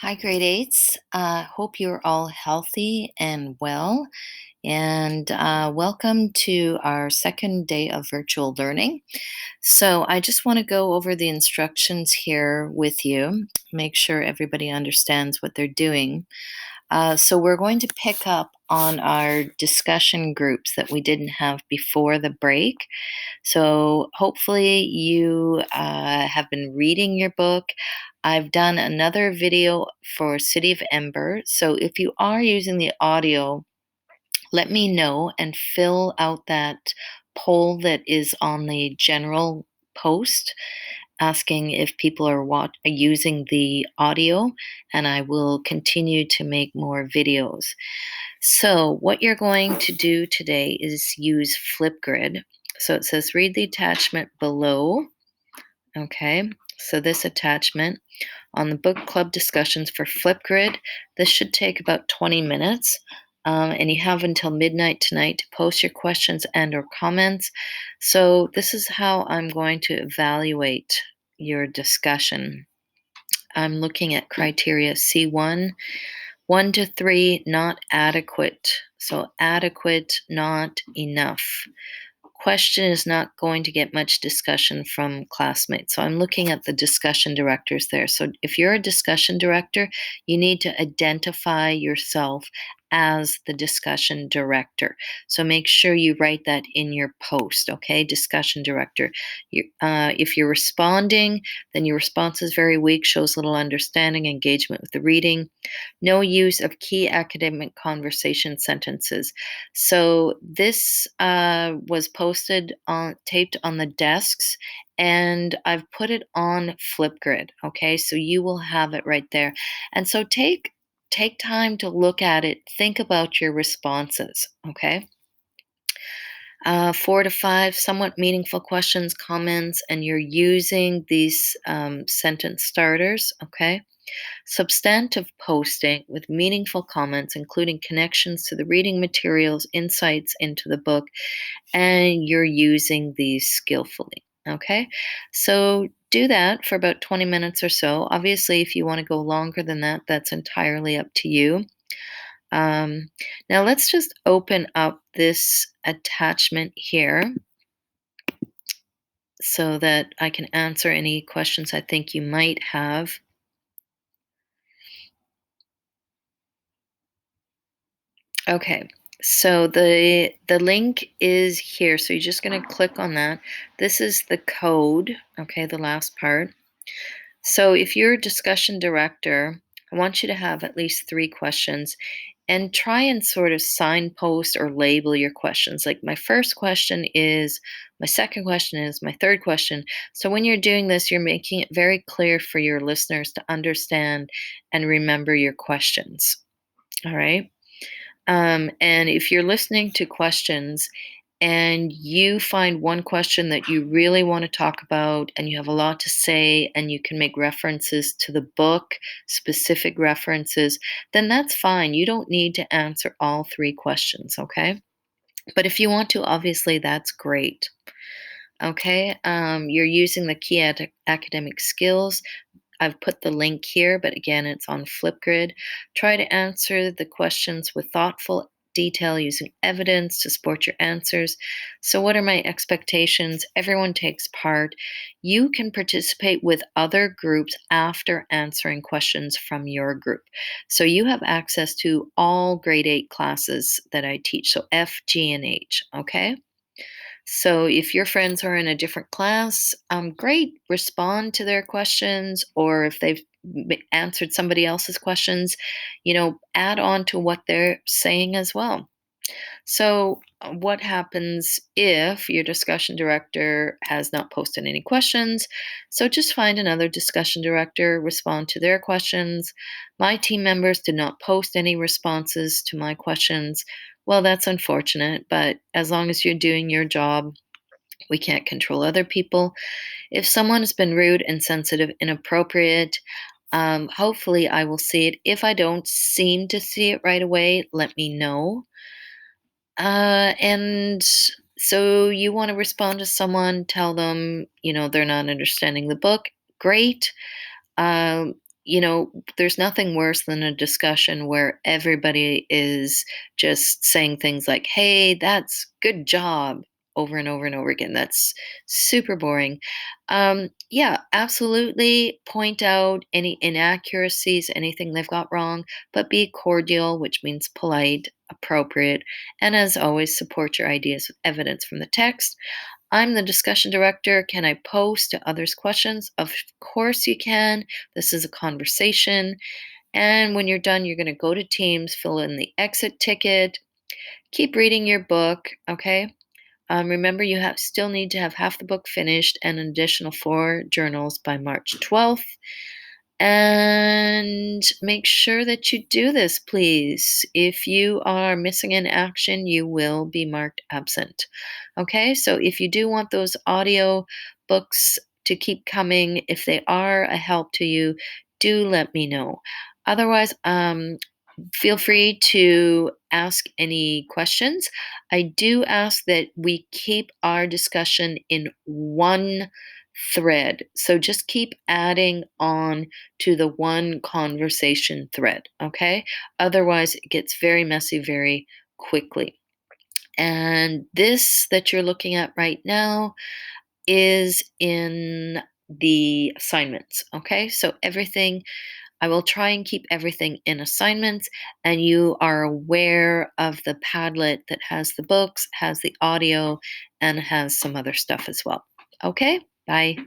Hi, grade eights. Hope you're all healthy and well. And welcome to our second day of virtual learning. So, I just want to go over the instructions here with you, make sure everybody understands what they're doing. So, we're going to pick up on our discussion groups that we didn't have before the break. So hopefully you have been reading your book. I've done another video for City of Ember. So if you are using the audio, let me know and fill out that poll that is on the general post asking if people are using the audio, and I will continue to make more videos. So, what you're going to do today is use Flipgrid. So it says read the attachment below. Okay, so this attachment on the book club discussions for Flipgrid, this should take about 20 minutes. And you have until midnight tonight to post your questions and or comments. So this is how I'm going to evaluate your discussion. I'm looking at criteria C1, 1 to 3, not adequate. So adequate, not enough. Question is not going to get much discussion from classmates. So I'm looking at the discussion directors there. So if you're a discussion director, you need to identify yourself as the discussion director. So make sure you write that in your post, okay? Discussion director. If you're responding, then your response is very weak, shows little understanding, engagement with the reading. No use of key academic conversation sentences. So this was posted on taped on the desks, and I've put it on Flipgrid. Okay, so you will have it right there. And so take time to look at it. Think about your responses. Okay. 4 to 5, somewhat meaningful questions, comments, and you're using these sentence starters. Okay. Substantive posting with meaningful comments, including connections to the reading materials, insights into the book, and you're using these skillfully. Okay, so do that for about 20 minutes or so. Obviously, if you want to go longer than that, that's entirely up to you. Um, Now, let's just open up this attachment here so that I can answer any questions I think you might have. Okay, so the link is here. So you're just going to click on that. This is the code, okay, the last part. So if you're a discussion director, I want you to have at least 3 questions and try and sort of signpost or label your questions. Like my first question is, my second question is, my third question. So when you're doing this, you're making it very clear for your listeners to understand and remember your questions. All right. And if you're listening to questions and you find one question that you really want to talk about and you have a lot to say and you can make references to the book, specific references, then that's fine. You don't need to answer all 3 questions, okay? But if you want to, obviously, that's great. Okay, you're using the key academic skills. I've put the link here, but again, it's on Flipgrid. Try to answer the questions with thoughtful detail using evidence to support your answers. So, what are my expectations? Everyone takes part. You can participate with other groups after answering questions from your group. So, you have access to all grade 8 classes that I teach. So, F, G, and H. Okay. So if your friends are in a different class, great, respond to their questions, or if they've answered somebody else's questions, add on to what they're saying as well. So, what happens if your discussion director has not posted any questions? So, just find another discussion director, respond to their questions. My team members did not post any responses to my questions. Well, that's unfortunate, but as long as you're doing your job, we can't control other people. If someone has been rude, insensitive, inappropriate, hopefully I will see it. If I don't seem to see it right away, let me know. And so you want to respond to someone, tell them, they're not understanding the book. Great. there's nothing worse than a discussion where everybody is just saying things like, hey, that's good job, over and over and over again. That's super boring. Yeah, absolutely point out any inaccuracies, anything they've got wrong, but be cordial, which means polite, appropriate, and as always, support your ideas with evidence from the text. I'm the discussion director. Can I pose to others questions? Of course you can. This is a conversation. And when you're done, you're going to go to Teams, fill in the exit ticket, keep reading your book. Okay. Remember, you still need to have half the book finished and an additional 4 journals by March 12th. And make sure that you do this, please. If you are missing in action, you will be marked absent. Okay, so if you do want those audio books to keep coming, if they are a help to you, do let me know. Otherwise, feel free to ask any questions. I do ask that we keep our discussion in one thread. So just keep adding on to the one conversation thread, okay? Otherwise, it gets very messy very quickly. And this that you're looking at right now is in the assignments, okay? So everything I will try and keep everything in assignments, and you are aware of the Padlet that has the books, has the audio, and has some other stuff as well. Okay, bye.